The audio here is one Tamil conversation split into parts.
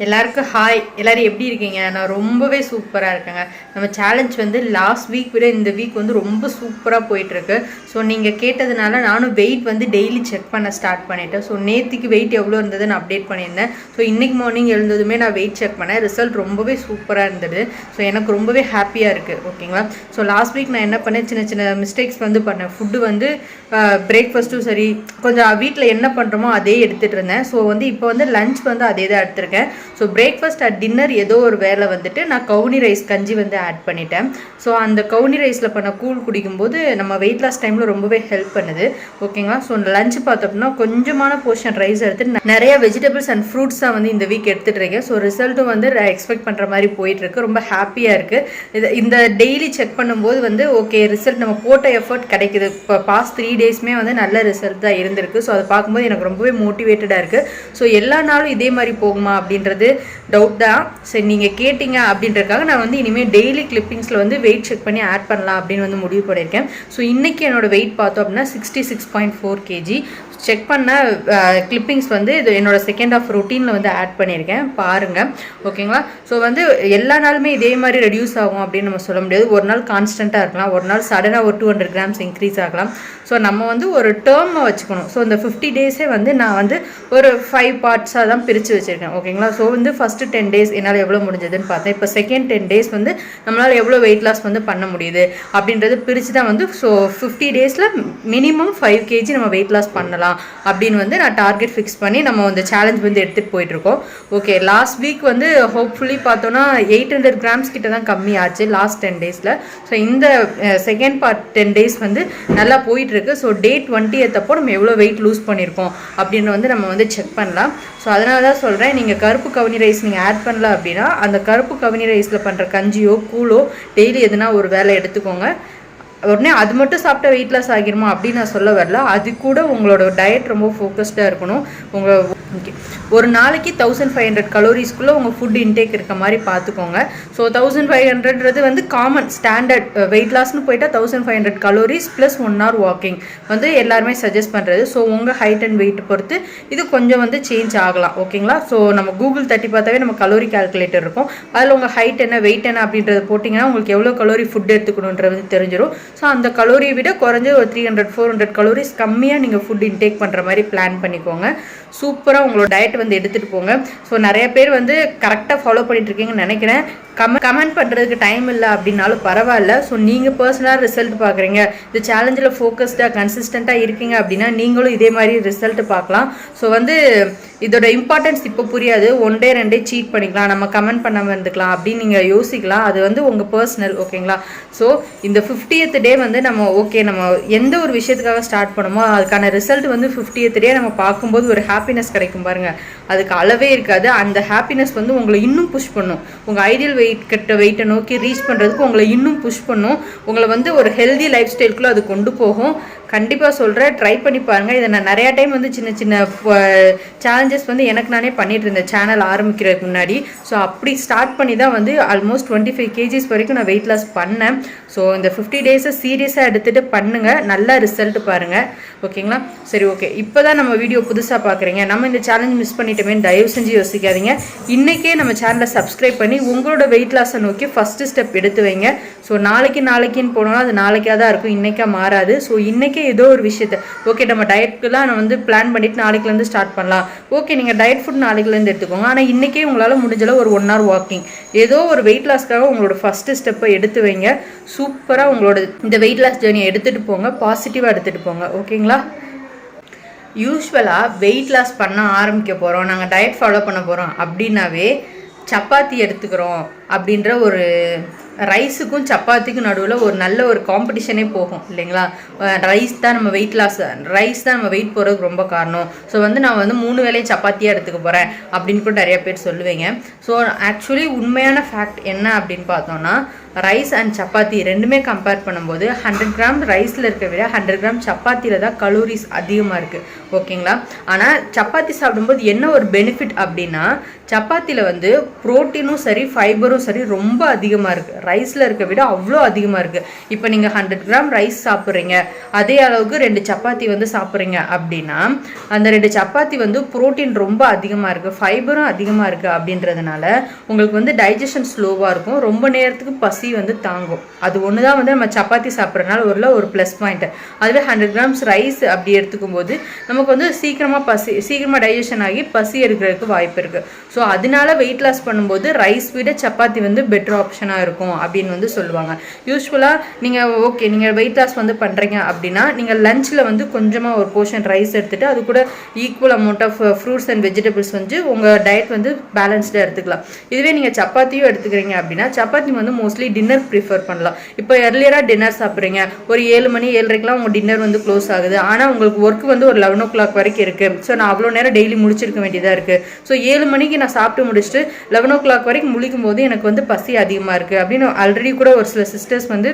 எல்லாருக்கும் ஹாய். எல்லோரும் எப்படி இருக்கீங்க? நான் ரொம்பவே சூப்பராக இருக்கேங்க. நம்ம சேலஞ்ச் வந்து லாஸ்ட் வீக் விட இந்த வீக் வந்து ரொம்ப சூப்பராக போயிட்டுருக்கு. ஸோ நீங்கள் கேட்டதுனால நானும் வெயிட் வந்து டெய்லி செக் பண்ண ஸ்டார்ட் பண்ணிட்டேன். ஸோ நேற்றுக்கு வெயிட் எவ்வளோ இருந்ததுன்னு அப்டேட் பண்ணியிருந்தேன். ஸோ இன்றைக்கி மார்னிங் எழுந்ததுமே நான் வெயிட் செக் பண்ணேன். ரிசல்ட் ரொம்பவே சூப்பராக இருந்தது. ஸோ எனக்கு ரொம்பவே ஹாப்பியாக இருக்குது. ஓகேங்களா? ஸோ லாஸ்ட் வீக் நான் என்ன பண்ணேன், சின்ன சின்ன மிஸ்டேக்ஸ் வந்து பண்ணேன். ஃபுட்டு வந்து பிரேக்ஃபாஸ்ட்டும் சரி, கொஞ்சம் வீட்டில் என்ன பண்ணுறோமோ அதே எடுத்துகிட்டு இருந்தேன். ஸோ வந்து இப்போ வந்து லஞ்ச் வந்து அதே தான் எடுத்திருக்கேன். ஸோ பிரேக்ஃபாஸ்ட் அட் டின்னர் ஏதோ ஒரு வேலை வந்துட்டு நான் கவுனி ரைஸ் கஞ்சி வந்து ஆட் பண்ணிட்டேன். ஸோ அந்த கவுனி ரைஸில் பண்ண கூழ் குடிக்கும்போது நம்ம வெயிட் லாஸ் டைமில் ரொம்பவே ஹெல்ப் பண்ணுது. ஓகேங்களா? ஸோ லஞ்ச் பார்த்தோம்னா கொஞ்சமான போர்ஷன் ரைஸ் எடுத்துட்டு நிறைய வெஜிடபிள்ஸ் அண்ட் ஃப்ரூட்ஸ் தான் வந்து இந்த வீக் எடுத்துகிட்டு இருக்கேன். ஸோ ரிசல்ட்டும் வந்து எக்ஸ்பெக்ட் பண்ணுற மாதிரி போயிட்டுருக்கு. ரொம்ப ஹாப்பியாக இருக்குது. இந்த டெய்லி செக் பண்ணும்போது வந்து ஓகே ரிசல்ட் நம்ம போட்ட எஃபர்ட் கிடைக்குது. இப்போ பாஸ்ட் 3 டேஸ்மே வந்து நல்ல ரிசல்ட் தான் இருந்திருக்கு. ஸோ அதை பார்க்கும்போது எனக்கு ரொம்பவே மோட்டிவேட்டடாக இருக்குது. ஸோ எல்லா நாளும் இதே மாதிரி போகுமா அப்படின்றது டவுட் தான். சரி, நீங்கள் கேட்டிங்க அப்படின்றதுக்காக நான் வந்து இனிமேல் டெய்லி கிளிப்பிங்ஸில் வந்து வெயிட் செக் பண்ணி ஆட் பண்ணலாம் அப்படின்னு வந்து முடிவு பண்ணியிருக்கேன். ஸோ இன்றைக்கி என்னோடய வெயிட் பார்த்தோம் அப்படின்னா 66.4 kg. செக் பண்ண கிளிப்பிங்ஸ் வந்து இது என்னோடய செகண்ட் ஆஃப் ரொட்டீனில் வந்து ஆட் பண்ணியிருக்கேன், பாருங்கள். ஓகேங்களா? ஸோ வந்து எல்லா நாளுமே இதே மாதிரி ரெடியூஸ் ஆகும் அப்படின்னு நம்ம சொல்ல முடியாது. ஒரு நாள் கான்ஸ்டண்ட்டாக இருக்கலாம், ஒரு நாள் சடனாக ஒரு 200 grams இன்க்ரீஸ் ஆகலாம். ஸோ நம்ம வந்து ஒரு டேர்மை வச்சுக்கணும். ஸோ இந்த 50 டேஸே வந்து நான் வந்து ஒரு 5 பார்ட்ஸாக தான் பிரித்து வச்சுருக்கேன். ஓகேங்களா? ஸோ வந்து ஃபஸ்ட்டு 10 days என்னால் எவ்வளோ முடிஞ்சதுன்னு பார்த்தேன். இப்போ செகண்ட் 10 days வந்து நம்மளால் எவ்வளோ வெயிட் லாஸ் வந்து பண்ண முடியுது அப்படின்றது பிரித்து தான் வந்து ஸோ 50 days மினிமம் 5 kg நம்ம வெயிட் லாஸ் பண்ணலாம் அப்படின்னு வந்து நான் டார்கெட் ஃபிக்ஸ் பண்ணி நம்ம வந்து சேலஞ்ச் வந்து எடுத்துகிட்டு போயிட்டுருக்கோம். ஓகே, லாஸ்ட் வீக் வந்து ஹோப்ஃபுல்லி பார்த்தோன்னா 800 grams கிட்ட தான் கம்மி ஆச்சு லாஸ்ட் 10 days. ஸோ இந்த செகண்ட் பார்ட் 10 days வந்து நல்லா போயிட்டுருக்கு. ஸோ டே 20th அப்போ நம்ம எவ்வளோ வெயிட் லூஸ் பண்ணியிருக்கோம் அப்படின்னு வந்து நம்ம வந்து செக் பண்ணலாம். ஸோ அதனால தான் சொல்கிறேன், நீங்கள் கருப்பு கவுனி ரைஸ் நீங்கள் ஆட் பண்ணல அப்படின்னா அந்த கருப்பு கவுனி ரைஸில் பண்ணுற கஞ்சியோ கூழோ டெய்லி எதுனா ஒரு வேலை எடுத்துக்கோங்க. உடனே அது மட்டும் சாப்பிட்டா வெயிட் லாஸ் ஆகிருமா அப்படின்னு நான் சொல்ல வரல. அது கூட உங்களோட டயட் ரொம்ப ஃபோக்கஸ்டாக இருக்கணும். ஓகே, ஒரு நாளைக்கு 1500 கலோரிஸ்க்குள்ளே உங்கள் ஃபுட் இன்டேக் இருக்க மாதிரி பார்த்துக்கோங்க. ஸோ 1500ன்றது வந்து காமன் ஸ்டாண்டர்ட் வெயிட் லாஸ்னு போயிட்டால் 1500 கலோரிஸ் ப்ளஸ் 1 hour வாக்கிங் வந்து எல்லாருமே சஜஸ்ட் பண்ணுறது. ஸோ உங்கள் ஹைட் அண்ட் வெயிட் பொறுத்து இது கொஞ்சம் வந்து சேஞ்ச் ஆகலாம். ஓகேங்களா? ஸோ நம்ம கூகுள் தட்டி பார்த்தாவே நம்ம கலோரி கால்குலேட்டர் இருக்கும். அதில் உங்கள் ஹைட் என்ன வெயிட் என்ன அப்படின்றத போட்டிங்கன்னா உங்களுக்கு எவ்வளோ கலோரி ஃபுட் எடுத்துக்கணுன்றது தெரிஞ்சிடும். ஸோ அந்த கலோரியை விட குறைஞ்ச ஒரு 300-400 கலோரிஸ் கம்மியாக நீங்கள் ஃபுட் இன்டேக் பண்ணுற மாதிரி பிளான் பண்ணிக்கோங்க. சூப்பராக உங்களோட டயட் வந்து எடுத்துகிட்டு போங்க. ஸோ நிறைய பேர் வந்து கரெக்டாக ஃபாலோ பண்ணிட்டு இருக்கீங்கன்னு நினைக்கிறேன். கமெண்ட் பண்ணுறதுக்கு டைம் இல்லை அப்படின்னாலும் பரவாயில்ல. ஸோ நீங்கள் பர்சனலாக ரிசல்ட் பார்க்குறீங்க, இந்த சேலஞ்சில் ஃபோக்கஸ்டாக கன்சிஸ்டண்ட்டாக இருக்கீங்க அப்படின்னா நீங்களும் இதே மாதிரி ரிசல்ட் பார்க்கலாம். ஸோ வந்து இதோட இம்பார்ட்டன்ஸ் இப்போ புரியாது. 1 day 2 day சீட் பண்ணிக்கலாம், நம்ம கமெண்ட் பண்ணாமல் இருந்துக்கலாம் அப்படின்னு நீங்கள் யோசிக்கலாம். அது வந்து உங்கள் பர்சனல். ஓகேங்களா? ஸோ இந்த 50th day வந்து நம்ம ஓகே நம்ம எந்த ஒரு விஷயத்துக்காக ஸ்டார்ட் பண்ணுமோ அதுக்கான ரிசல்ட் வந்து 50th day நம்ம பார்க்கும்போது ஒரு ஹாப்பினஸ் கிடைக்கும் பாருங்கள், அதுக்கு அளவே இருக்காது. அந்த ஹாப்பினஸ் வந்து உங்களை இன்னும் புஷ் பண்ணும். உங்கள் ஐடியல் வெயிட்டை நோக்கி ரீச் பண்ணுறதுக்கு உங்களை இன்னும் புஷ் பண்ணும். உங்களை வந்து ஒரு ஹெல்தி லைஃப் ஸ்டைலுக்குள்ளே அது கொண்டு போகும். கண்டிப்பாக சொல்கிறேன், ட்ரை பண்ணி பாருங்கள். இதை நான் நிறையா டைம் வந்து சின்ன சின்ன சேலஞ்சஸ் வந்து எனக்கு நானே பண்ணிகிட்டு இருந்தேன் சேனல் ஆரம்பிக்கிறதுக்கு முன்னாடி. ஸோ அப்படி ஸ்டார்ட் பண்ணி தான் வந்து ஆல்மோஸ்ட் 25 kgs வரைக்கும் நான் வெயிட் லாஸ் பண்ணேன். ஸோ இந்த 50 days சீரியஸாக எடுத்துகிட்டு பண்ணுங்கள், நல்ல ரிசல்ட் பாருங்கள். ஓகேங்களா? சரி, ஓகே. இப்போ தான் நம்ம வீடியோ புதுசாக பார்க்குறீங்க, நம்ம இந்த சேலஞ்ச் மிஸ் பண்ணிட்டோமே தயவு செஞ்சு யோசிக்காதீங்க. இன்றைக்கே நம்ம சேனலை சப்ஸ்கிரைப் பண்ணி உங்களோட வெயிட் லாஸை நோக்கி ஃபஸ்ட்டு ஸ்டெப் எடுத்து வைங்க. ஸோ நாளைக்குன்னு போனோம்னா அது நாளைக்காக தான் இருக்கும், இன்றைக்கா மாறாது. ஸோ இன்றைக்கே ஏதோ ஒரு விஷயத்தை ஓகே நம்ம டயட்டுக்குலாம் நான் வந்து பிளான் பண்ணிவிட்டு நாளைக்குலேருந்து ஸ்டார்ட் பண்ணலாம். ஓகே, நீங்கள் டயட் ஃபுட் நாளைக்குலேருந்து எடுத்துக்கோங்க. ஆனால் இன்றைக்கே உங்களால் முடிஞ்சளவு ஒரு 1 hour வாக்கிங் ஏதோ ஒரு வெயிட் லாஸ்க்காக உங்களோட ஃபஸ்ட்டு ஸ்டெப்பை எடுத்து வைங்க. சூப்பராக உங்களோட இந்த வெயிட் லாஸ் ஜேர்னியை எடுத்துகிட்டு போங்க, பாசிட்டிவாக எடுத்துகிட்டு போங்க. ஓகேங்களா? யூஸ்வலாக வெயிட் லாஸ் பண்ண ஆரம்பிக்க போகிறோம், நாங்கள் டயட் ஃபாலோ பண்ண போகிறோம் அப்படின்னாவே சப்பாத்தி எடுத்துக்கிறோம் அப்படின்ற ஒரு ரைஸுக்கும் சப்பாத்திக்கும் நடுவில் ஒரு நல்ல ஒரு காம்படிஷனே போகும் இல்லைங்களா? ரைஸ் தான் நம்ம வெயிட் போகிறதுக்கு ரொம்ப காரணம். ஸோ வந்து நான் வந்து 3 வேளையும் சப்பாத்தியாக எடுத்துக்க போகிறேன் அப்படின்னு கூட நிறைய பேர் சொல்லுவீங்க. ஸோ ஆக்சுவலி உண்மையான ஃபேக்ட் என்ன அப்படின்னு பார்த்தோன்னா ரைஸ் அண்ட் சப்பாத்தி ரெண்டுமே கம்பேர் பண்ணும்போது 100 கிராம் ரைஸில் இருக்க விட 100 கிராம் சப்பாத்தியில் தான் கலோரிஸ் அதிகமாக இருக்குது. ஓகேங்களா? ஆனால் சப்பாத்தி சாப்பிடும்போது என்ன ஒரு பெனிஃபிட் அப்படின்னா, சப்பாத்தியில் வந்து ப்ரோட்டீனும் சரி ஃபைபரும் சரி ரொம்ப அதிகமாக இருக்குது. ரைஸில் இருக்க விட அவ்வளோ அதிகமாக இருக்குது. இப்போ நீங்கள் 100 கிராம் ரைஸ் சாப்பிட்றீங்க, அதே அளவுக்கு 2 சப்பாத்தி வந்து சாப்பிட்றீங்க அப்படின்னா அந்த 2 சப்பாத்தி வந்து ப்ரோட்டீன் ரொம்ப அதிகமாக இருக்குது, ஃபைபரும் அதிகமாக இருக்குது. அப்படின்றதுனால உங்களுக்கு வந்து டைஜஷன் ஸ்லோவாக இருக்கும், ரொம்ப நேரத்துக்கு பசி வந்து தாங்கும். அது ஒன்று தான் வந்து நம்ம சப்பாத்தி சாப்பிட்றதுனால ஒரு ப்ளஸ் பாயிண்ட். அதுவே 100 கிராம்ஸ் ரைஸ் அப்படி எடுத்துக்கும் போது நமக்கு வந்து சீக்கிரமாக டைஜஷன் ஆகி பசி எடுக்கிறதுக்கு வாய்ப்பு இருக்குது. ஸோ அதனால வெயிட் லாஸ் பண்ணும்போது ரைஸ் விட சப்பாத்தி வந்து பெட்டர் ஆப்ஷனாக இருக்கும் அப்படின்னு வந்து சொல்லுவாங்க. யூஸ்வலாக நீங்கள் வெயிட் லாஸ் வந்து பண்ணுறீங்க அப்படின்னா நீங்கள் லஞ்சில் வந்து கொஞ்சமாக ஒரு போர்ஷன் ரைஸ் எடுத்துகிட்டு அது கூட equal amount of fruits and vegetables வந்து உங்கள் டயட் வந்து பேலன்ஸ்டாக எடுத்துக்கலாம். இதுவே நீங்கள் சப்பாத்தியும் எடுத்துக்கிறீங்க அப்படின்னா சப்பாத்தி வந்து மோஸ்ட்லி டின்னர் ப்ரிஃபர் பண்ணலாம். இப்போ எர்லியராக டின்னர் சாப்பிட்றீங்க, ஒரு 7 மணி 7:30க்கெலாம் உங்கள் டின்னர் வந்து க்ளோஸ் ஆகுது. ஆனால் உங்களுக்கு ஒர்க் வந்து ஒரு 11 o'clock வரைக்கும் இருக்குது. ஸோ நான் அவ்வளோ நேரம் டெய்லி முடிச்சிருக்க வேண்டியதாக இருக்குது. ஸோ 7 மணிக்கு நான் சாப்பிட்டு முடிச்சுட்டு 11 o'clock வரைக்கும் முழிக்கும் போது எனக்கு வந்து பசி அதிகமாக இருக்குது அப்படின்னு ஆல்ரெடி கூட ஒரு சில சிஸ்டர்ஸ் வந்து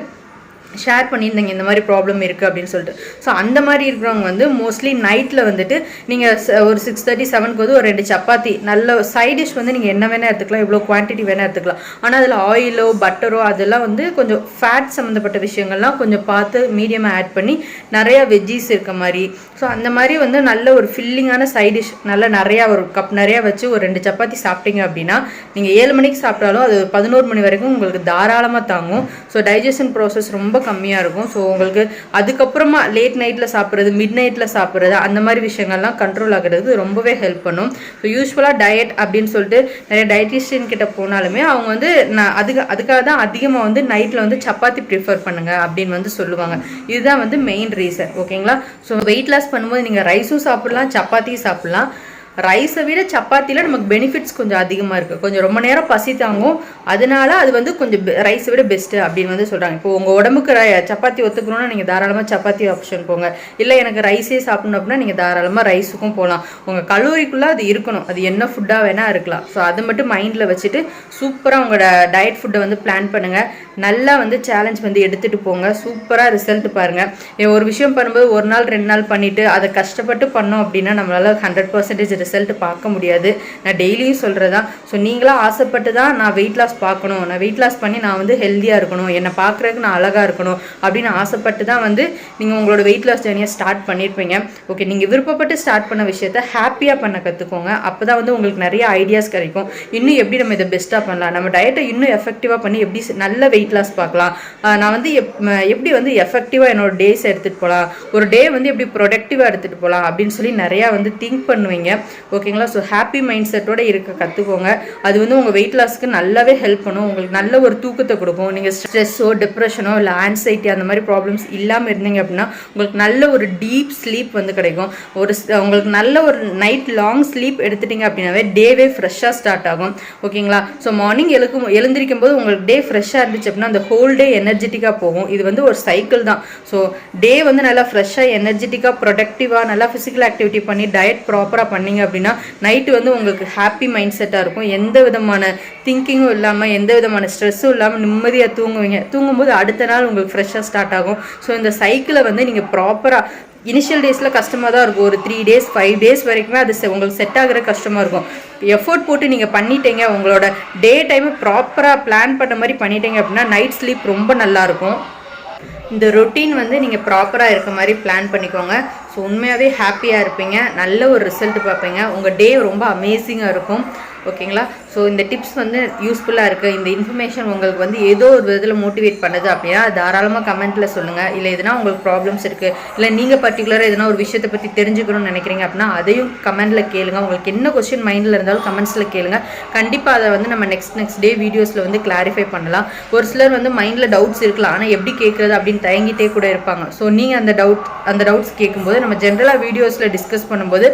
ஷேர் பண்ணியிருந்தீங்க இந்த மாதிரி ப்ராப்ளம் இருக்குது அப்படின்னு சொல்லிட்டு. ஸோ அந்த மாதிரி இருக்கிறவங்க வந்து மோஸ்ட்லி நைட்டில் வந்துட்டு நீங்கள் ஒரு 6:30 7க்கு வந்து ஒரு 2 சப்பாத்தி நல்ல சைட் டிஷ் வந்து நீங்கள் என்ன வேணால் எடுத்துக்கலாம், இவ்வளோ குவான்டிட்டி வேணால் எடுத்துக்கலாம். ஆனால் அதில் ஆயிலோ பட்டரோ அதெல்லாம் வந்து கொஞ்சம் ஃபேட் சம்மந்தப்பட்ட விஷயங்கள்லாம் கொஞ்சம் பார்த்து மீடியமாக ஆட் பண்ணி நிறையா வெஜ்ஜீஸ் இருக்க மாதிரி, ஸோ அந்த மாதிரி வந்து நல்ல ஒரு ஃபில்லிங்கான சைட் டிஷ் நல்லா நிறையா ஒரு கப் நிறையா வச்சு ஒரு 2 சப்பாத்தி சாப்பிட்டீங்க அப்படின்னா நீங்கள் 7 மணிக்கு சாப்பிட்டாலும் அது 11 மணி வரைக்கும் உங்களுக்கு தாராளமாக தாங்கும். ஸோ டைஜஷன் ப்ராசஸ் ரொம்ப கம்மியாக இருக்கும். ஸோ உங்களுக்கு அதுக்கப்புறமா லேட் நைட்டில் சாப்பிட்றது, மிட் நைட்டில் சாப்பிட்றது அந்த மாதிரி விஷயங்கள்லாம் கண்ட்ரோல் ஆகிறது ரொம்பவே ஹெல்ப் பண்ணும். ஸோ யூஸ்வலாக டயட் அப்படின்னு சொல்லிட்டு நிறைய டயட்டிஷியன் கிட்ட போனாலுமே அவங்க வந்து அதுக்காக தான் அதிகமாக வந்து நைட்டில் வந்து சப்பாத்தி ப்ரிஃபர் பண்ணுங்க அப்படின்னு வந்து சொல்லுவாங்க. இதுதான் வந்து மெயின் ரீசன். ஓகேங்களா? ஸோ வெயிட் லாஸ் பண்ணும்போது நீங்கள் ரைஸும் சாப்பிட்லாம், சப்பாத்தியும் சாப்பிட்லாம். ரைஸை விட சப்பாத்தியில் நமக்கு பெனிஃபிட்ஸ் கொஞ்சம் அதிகமாக இருக்குது. கொஞ்சம் ரொம்ப நேரம் பசி தாங்கும், அதனால அது வந்து கொஞ்சம் ரைஸை விட பெஸ்ட்டு அப்படின்னு வந்து சொல்கிறாங்க. இப்போ உங்கள் உடம்புக்கு சப்பாத்தி ஒத்துக்கணும்னா நீங்கள் தாராளமாக சப்பாத்தி ஆப்ஷன் போங்க. இல்லை எனக்கு ரைஸே சாப்பிடணும் அப்படின்னா நீங்கள் தாராளமாக ரைஸுக்கும் போகலாம். உங்கள் கலோரிக்குள்ளே அது இருக்கணும், அது என்ன ஃபுட்டாக வேணால் இருக்கலாம். ஸோ அதை மட்டும் மைண்டில் வச்சுட்டு சூப்பராக உங்களோட டயட் ஃபுட்டை வந்து பிளான் பண்ணுங்கள். நல்லா வந்து சேலஞ்ச் வந்து எடுத்துகிட்டு போங்க, சூப்பராக ரிசல்ட் பாருங்கள். ஒரு விஷயம் பண்ணும்போது 1 நாள் 2 நாள் பண்ணிவிட்டு அதை கஷ்டப்பட்டு பண்ணோம் அப்படின்னா நம்மளால் 100% ரிசல்ட் பார்க்க முடியாது. நான் டெய்லியும் சொல்கிறதா. ஸோ நீங்களாம் ஆசைப்பட்டு தான் நான் வெயிட் லாஸ் பார்க்கணும், நான் வெயிட் லாஸ் பண்ணி நான் வந்து ஹெல்த்தியாக இருக்கணும், என்னை பார்க்குறதுக்கு நான் அழகாக இருக்கணும் அப்படின்னு ஆசைப்பட்டு தான் வந்து நீங்கள் உங்களோட வெயிட் லாஸ் ஜர்னியை ஸ்டார்ட் பண்ணியிருப்பீங்க. ஓகே, நீங்கள் விருப்பப்பட்டு ஸ்டார்ட் பண்ண விஷயத்த ஹாப்பியாக பண்ண கற்றுக்கோங்க. அப்போ தான் வந்து உங்களுக்கு நிறைய ஐடியாஸ் கிடைக்கும். இன்னும் எப்படி நம்ம இதை பெஸ்ட்டாக பண்ணலாம், நம்ம டயட்டை இன்னும் எஃபெக்டிவாக பண்ணி எப்படி நல்ல வெயிட் லாஸ் பார்க்கலாம், நான் வந்து எப்படி வந்து எஃபெக்டிவாக என்னோட டேஸ் எடுத்துகிட்டு போகலாம், ஒரு டே வந்து எப்படி ப்ரொடக்டிவாக எடுத்துகிட்டு போகலாம் அப்படின்னு சொல்லி நிறையா வந்து திங்க் பண்ணுவீங்க. ஓகேங்களா? ஸோ ஹாப்பி மைண்ட் செட்டோட இருக்க கற்றுக்கோங்க. அது வந்து உங்கள் வெயிட் லாஸ்க்கு நல்லாவே ஹெல்ப் பண்ணும், உங்களுக்கு நல்ல ஒரு தூக்கத்தை கொடுக்கும். நீங்கள் ஸ்ட்ரெஸ்ஸோ டிப்ரெஷனோ இல்லை ஆன்சைட்டி அந்த மாதிரி ப்ராப்ளம்ஸ் இல்லாமல் இருந்தீங்க அப்படின்னா உங்களுக்கு நல்ல ஒரு டீப் ஸ்லீப் வந்து கிடைக்கும். உங்களுக்கு நல்ல ஒரு நைட் லாங் ஸ்லீப் எடுத்துட்டீங்க அப்படின்னாவே டேவே ஃப்ரெஷ்ஷாக ஸ்டார்ட் ஆகும். ஓகேங்களா? ஸோ மார்னிங் எழுந்திருக்கும் போது உங்களுக்கு டே ஃப்ரெஷ்ஷாக இருந்துச்சு அப்படின்னா அந்த ஹோல் டே எனர்ஜெட்டிக்காக போகும். இது வந்து ஒரு சைக்கிள் தான். ஸோ டே வந்து நல்லா ஃப்ரெஷ்ஷாக எனர்ஜெட்டிக்காக ப்ரொடக்டிவாக நல்லா ஃபிசிக்கல் ஆக்டிவிட்டி பண்ணி டயட் ப்ராப்பராக பண்ணிங்க அப்படின்னா நைட்டு வந்து உங்களுக்கு ஹாப்பி மைண்ட் செட்டாக இருக்கும். எந்த விதமான திங்கிங்கும் இல்லாமல் எந்த விதமான ஸ்ட்ரெஸ்ஸும் இல்லாமல் நிம்மதியாக தூங்குவீங்க. தூங்கும்போது அடுத்த நாள் உங்களுக்கு ஃப்ரெஷ்ஷாக ஸ்டார்ட் ஆகும். ஸோ இந்த சைக்கிளை வந்து நீங்கள் ப்ராப்பராக இனிஷியல் டேஸில் கஷ்டமாக தான் இருக்கும், ஒரு 3 days 5 days வரைக்குமே அது உங்களுக்கு செட் ஆகிற கஷ்டமாக இருக்கும். எஃபோர்ட் போட்டு நீங்கள் பண்ணிட்டீங்க, உங்களோட டே டைமை ப்ராப்பராக பிளான் பண்ண மாதிரி பண்ணிட்டீங்க அப்படின்னா நைட் ஸ்லீப் ரொம்ப நல்லாயிருக்கும். இந்த ரொட்டீன் வந்து நீங்கள் ப்ராப்பராக இருக்க மாதிரி பிளான் பண்ணிக்கோங்க. ஸோ உண்மையாகவே ஹாப்பியாக இருப்பீங்க, நல்ல ஒரு ரிசல்ட் பார்ப்பீங்க, உங்கள் டே ரொம்ப அமேசிங்காக இருக்கும். ஓகேங்களா? ஸோ இந்த டிப்ஸ் வந்து யூஸ்ஃபுல்லாக இருக்குது, இந்த இன்ஃபர்மேஷன் உங்களுக்கு வந்து ஏதோ ஒரு விதத்தில் மோட்டிவேட் பண்ணுது அப்படின்னா தாராளமாக கமெண்ட்டில் சொல்லுங்கள். இல்லை எதுனா உங்களுக்கு ப்ராப்ளம்ஸ் இருக்குது, இல்லை நீங்கள் பர்டிகுலராக எதனா ஒரு விஷயத்தை பற்றி தெரிஞ்சுக்கணும்னு நினைக்கிறீங்க அப்படின்னா அதையும் கமெண்ட்டில் கேளுங்க. உங்களுக்கு என்ன கொஸ்டின் மைண்டில் இருந்தாலும் கமெண்ட்ஸில் கேளுங்க. கண்டிப்பாக அதை வந்து நம்ம நெக்ஸ்ட் டே வீடியோஸில் வந்து கிளாரிஃபை பண்ணலாம். ஒரு சிலர் வந்து மைண்டில் டவுட்ஸ் இருக்கலாம், ஆனால் எப்படி கேட்குறது அப்படின்னு தயங்கிட்டே கூட இருப்பாங்க. ஸோ நீங்கள் அந்த டவுட்ஸ் கேட்கும்போது நம்ம ஜென்ரலாக வீடியோஸில் டிஸ்கஸ் பண்ணும்போது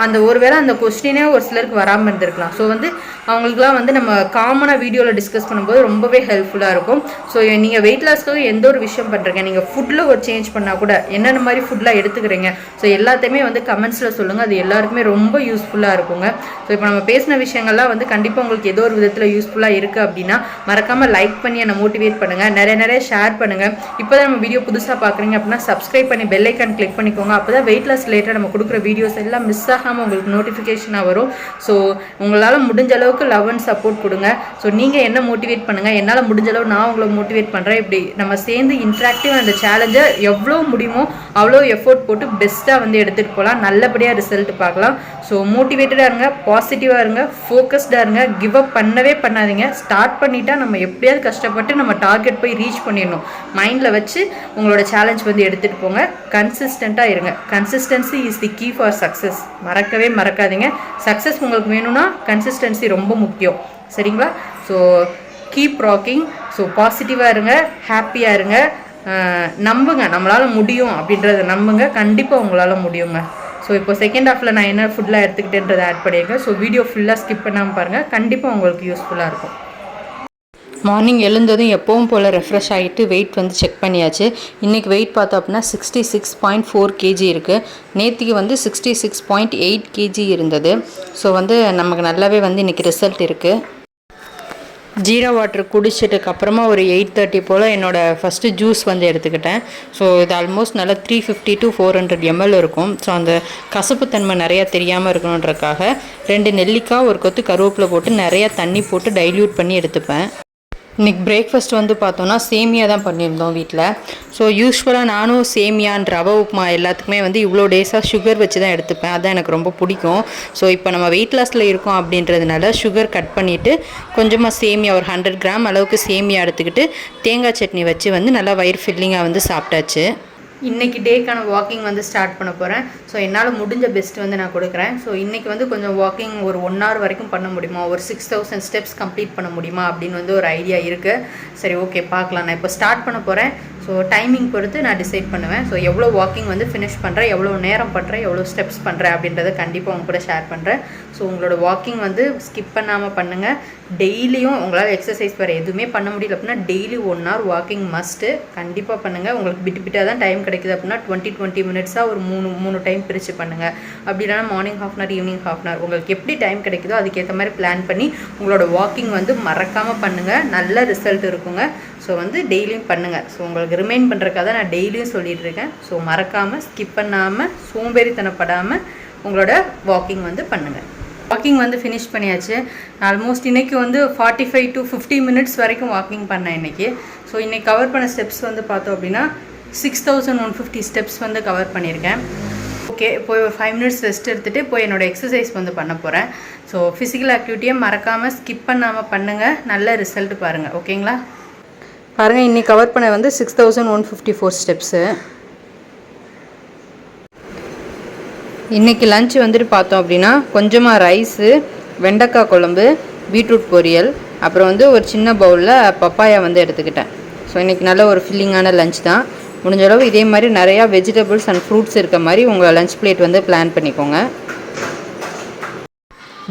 அந்த ஒருவேளை அந்த கொஸ்டினே ஒரு சிலருக்கு வராமல் இருந்திருக்கலாம். ஸோ வந்து அவங்களுக்குலாம் வந்து நம்ம காமனாக வீடியோவில் டிஸ்கஸ் பண்ணும்போது ரொம்பவே ஹெல்ப்ஃபுல்லாக இருக்கும். ஸோ நீங்கள் வெயிட் லாஸ்க்காக எந்த ஒரு விஷயம் பண்ணுறீங்க, நீங்கள் ஃபுட்டில் ஒரு சேஞ்ச் பண்ணால் கூட என்னென்ன மாதிரி ஃபுட்லாம் எடுத்துக்கிறீங்க, ஸோ எல்லாத்தையுமே வந்து கமெண்ட்ஸில் சொல்லுங்கள். அது எல்லாருக்குமே ரொம்ப யூஸ்ஃபுல்லாக இருக்குங்க. ஸோ இப்போ நம்ம பேசின விஷயங்கள்லாம் வந்து கண்டிப்பாக உங்களுக்கு ஏதோ ஒரு விதத்தில் யூஸ்ஃபுல்லாக இருக்குது அப்படின்னா மறக்காமல் லைக் பண்ணி என்னை மோட்டிவேட் பண்ணுங்கள், நிறைய ஷேர் பண்ணுங்கள். இப்போ தான் நம்ம வீடியோ புதுசாக பார்க்குறீங்க அப்படின்னா சப்ஸ்கிரைப் பண்ணி பெல் ஐக்கான் கிளிக் பண்ணிக்கோங்க. அப்போ தான் வெயிட் லாஸ் ரிலேட்டட் நம்ம கொடுக்குற வீடியோஸ் எல்லாம் மிஸ் ஆகாமல் உங்களுக்கு நோட்டிஃபிகேஷனாக வரும். ஸோ உங்களால் முடிஞ்ச அளவுக்கு லவ் அண்ட் சப்போர்ட் கொடுங்க. ஸோ நீங்கள் என்ன மோட்டிவேட் பண்ணுங்கள், என்னால் முடிஞ்ச அளவு நான் உங்களை மோட்டிவேட் பண்ணுறேன். இப்படி நம்ம சேர்ந்து இன்ட்ராக்டிவாக அந்த சேலஞ்சை எவ்வளோ முடியுமோ அவ்வளோ எஃபோர்ட் போட்டு பெஸ்ட்டாக வந்து எடுத்துகிட்டு போகலாம், நல்லபடியாக ரிசல்ட் பார்க்கலாம். ஸோ மோட்டிவேட்டடாக இருங்க, பாசிட்டிவாக இருங்க, ஃபோக்கஸ்டாக இருங்க, கிவ் அப் பண்ணவே பண்ணாதீங்க. ஸ்டார்ட் பண்ணிட்டா நம்ம எப்படியாவது கஷ்டப்பட்டு நம்ம டார்கெட் போய் ரீச் பண்ணிடணும். மைண்டில் வச்சு உங்களோட சேலஞ்ச் வந்து எடுத்துகிட்டு போங்க. கன்சிஸ்டண்ட்டாக இருங்க. Consistency is the key for success. மறக்கவே மறக்காதீங்க. சக்ஸஸ் உங்களுக்கு வேணும்னா கன்சிஸ்டன்சி ரொம்ப முக்கியம். சரிங்களா? So keep rocking. ஸோ பாசிட்டிவாக இருங்க, ஹாப்பியாக இருங்க, நம்புங்க நம்மளால் முடியும் அப்படின்றத நம்புங்க. கண்டிப்பாக உங்களால் முடியுங்க. ஸோ இப்போ செகண்ட் ஹாஃபில் நான் என்ன ஃபுட்லாம் எடுத்துக்கிட்டேன்றதை ஆட் பண்ணியிருக்கேன். ஸோ வீடியோ ஃபுல்லாக ஸ்கிப் பண்ணாமல் பாருங்கள், கண்டிப்பாக உங்களுக்கு யூஸ்ஃபுல்லாக இருக்கும். மார்னிங் எழுந்ததும் எப்பவும் போல் ரெஃப்ரெஷ் ஆகிட்டு வெயிட் வந்து செக் பண்ணியாச்சு. இன்றைக்கி வெயிட் பார்த்தோம் அப்படின்னா 66.4 kg இருக்குது. நேற்றுக்கு வந்து 66.8 kg இருந்தது. ஸோ வந்து நமக்கு நல்லாவே வந்து இன்றைக்கி ரிசல்ட் இருக்குது. ஜீரா வாட்டர் குடிச்சிட்டுக்கு அப்புறமா ஒரு 8:30 போல் என்னோடய ஃபஸ்ட்டு ஜூஸ் வந்து எடுத்துக்கிட்டேன். ஸோ இது ஆல்மோஸ்ட் நல்லா 350 to 400 ml இருக்கும். ஸோ அந்த கசப்புத்தன்மை நிறையா தெரியாமல் இருக்கணுன்றக்காக 2 நெல்லிக்காய், ஒரு கொத்து கருவேப்பிலை போட்டு நிறையா தண்ணி போட்டு டைல்யூட் பண்ணி எடுத்துப்பேன். இன்றைக்கி பிரேக்ஃபாஸ்ட் வந்து பார்த்தோன்னா சேமியா தான் பண்ணியிருந்தோம் வீட்டில். ஸோ யூஸ்வலாக நானும் சேமியான் ரவை உப்புமா எல்லாத்துக்குமே வந்து இவ்வளோ டேஸாக சுகர் வச்சு தான் எடுத்துப்பேன். அதான் எனக்கு ரொம்ப பிடிக்கும். ஸோ இப்போ நம்ம வெயிட் லாஸில் இருக்கோம் அப்படின்றதுனால சுகர் கட் பண்ணிவிட்டு கொஞ்சமாக சேமியா ஒரு 100 கிராம் அளவுக்கு சேமியா எடுத்துக்கிட்டு தேங்காய் சட்னி வச்சு வந்து நல்லா வயிறு ஃபில்லிங்காக வந்து சாப்பிட்டாச்சு. இன்றைக்கி டேக்கான வாக்கிங் வந்து ஸ்டார்ட் பண்ண போகிறேன். ஸோ என்னால் முடிஞ்ச பெஸ்ட் வந்து நான் கொடுக்குறேன். ஸோ இன்றைக்கி வந்து கொஞ்சம் வாக்கிங் ஒரு 1 hour வரைக்கும் பண்ண முடியுமா, ஒரு 6000 steps கம்ப்ளீட் பண்ண முடியுமா அப்படின்னு வந்து ஒரு ஐடியா இருக்குது. சரி, ஓகே, பார்க்கலாம். நான் இப்போ ஸ்டார்ட் பண்ண போகிறேன். ஸோ டைமிங் பொறுத்து நான் டிசைட் பண்ணுவேன். ஸோ எவ்வளோ வாக்கிங் வந்து ஃபினிஷ் பண்ணுறேன், எவ்வளோ நேரம் பண்ணுறேன், எவ்வளோ ஸ்டெப்ஸ் பண்ணுறேன் அப்படின்றத கண்டிப்பாக உங்க கூட ஷேர் பண்ணுறேன். ஸோ உங்களோட வாக்கிங் வந்து ஸ்கிப் பண்ணாமல் பண்ணுங்கள். டெய்லியும் உங்களால் எக்ஸசைஸ் வேறு எதுவுமே பண்ண முடியல அப்படின்னா டெய்லி 1 hour வாக்கிங் மஸ்ட்டு. கண்டிப்பாக பண்ணுங்கள். உங்களுக்கு பிட்டாக தான் டைம் கிடைக்குது அப்படின்னா 20 மினிட்ஸாக ஒரு 3 டைம் பிரித்து பண்ணுங்கள். அப்படி இல்லைனா மார்னிங் 1/2 hour, ஈவினிங் 1/2 hour, உங்களுக்கு எப்படி டைம் கிடைக்குதோ அதுக்கேற்ற மாதிரி பிளான் பண்ணி உங்களோட வாக்கிங் வந்து மறக்காமல் பண்ணுங்கள். நல்ல ரிசல்ட் இருக்குங்க. ஸோ வந்து டெய்லியும் பண்ணுங்கள். ஸோ உங்களுக்கு ரிமைண்ட் பண்ணுறக்காக தான் நான் டெய்லியும் சொல்லிகிட்ருக்கேன். ஸோ மறக்காமல் ஸ்கிப் பண்ணாமல் சோம்பேறித்தனப்படாமல் உங்களோட வாக்கிங் வந்து பண்ணுங்கள். வாக்கிங் வந்து ஃபினிஷ் பண்ணியாச்சு. ஆல்மோஸ்ட் இன்றைக்கி வந்து 45 to 50 minutes வரைக்கும் வாக்கிங் பண்ணேன் இன்றைக்கி. ஸோ இன்றைக்கி கவர் பண்ண ஸ்டெப்ஸ் வந்து பார்த்தோம் அப்படின்னா 6150 steps வந்து கவர் பண்ணியிருக்கேன். ஓகே, போய் ஒரு 5 minutes ரெஸ்ட் எடுத்துகிட்டு போய் என்னோடய எக்ஸசைஸ் வந்து பண்ண போகிறேன். ஸோ ஃபிசிக்கல் ஆக்டிவிட்டியை மறக்காமல் ஸ்கிப் பண்ணாமல் பண்ணுங்கள். நல்ல ரிசல்ட் பாருங்கள். ஓகேங்களா? பாருங்கள், இன்றைக்கி கவர் பண்ண வந்து 6154 ஸ்டெப்ஸு. இன்றைக்கி லன்ச் வந்துட்டு பார்த்தோம் அப்படின்னா கொஞ்சமாக ரைஸு, வெண்டைக்காய் குழம்பு, பீட்ரூட் பொரியல், அப்புறம் வந்து ஒரு சின்ன பவுலில் பப்பாயா வந்து எடுத்துக்கிட்டேன். ஸோ இன்றைக்கி நல்ல ஒரு ஃபில்லிங்கான லன்ச் தான். முடிஞ்ச அளவு இதே மாதிரி நிறையா வெஜிடபிள்ஸ் அண்ட் ஃப்ரூட்ஸ் இருக்க மாதிரி உங்கள் லன்ச் பிளேட் வந்து பிளான் பண்ணிக்கோங்க.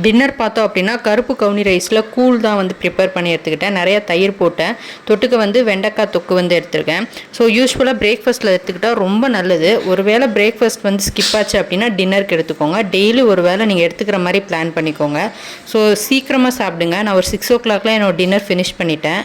டின்னர் பார்த்தோம் அப்படின்னா கருப்பு கவுனி ரைஸில் கூழ் தான் வந்து ப்ரிப்பேர் பண்ணி எடுத்துக்கிட்டேன். நிறையா தயிர் போட்டேன். தொட்டுக்க வந்து வெண்டைக்காய் தொக்கு வந்து எடுத்துருக்கேன். ஸோ யூஸ்வலாக பிரேக்ஃபாஸ்ட்டில் எடுத்துக்கிட்டால் ரொம்ப நல்லது. ஒரு வேளை பிரேக்ஃபாஸ்ட் வந்து ஸ்கிப் ஆச்சு அப்படின்னா டின்னருக்கு எடுத்துக்கோங்க. டெய்லி ஒரு வேளை நீங்கள் எடுத்துக்கிற மாதிரி பிளான் பண்ணிக்கோங்க. ஸோ சீக்கிரமாக சாப்பிடுங்க. நான் ஒரு 6 o'clock என்னோட டின்னர் ஃபினிஷ் பண்ணிட்டேன்.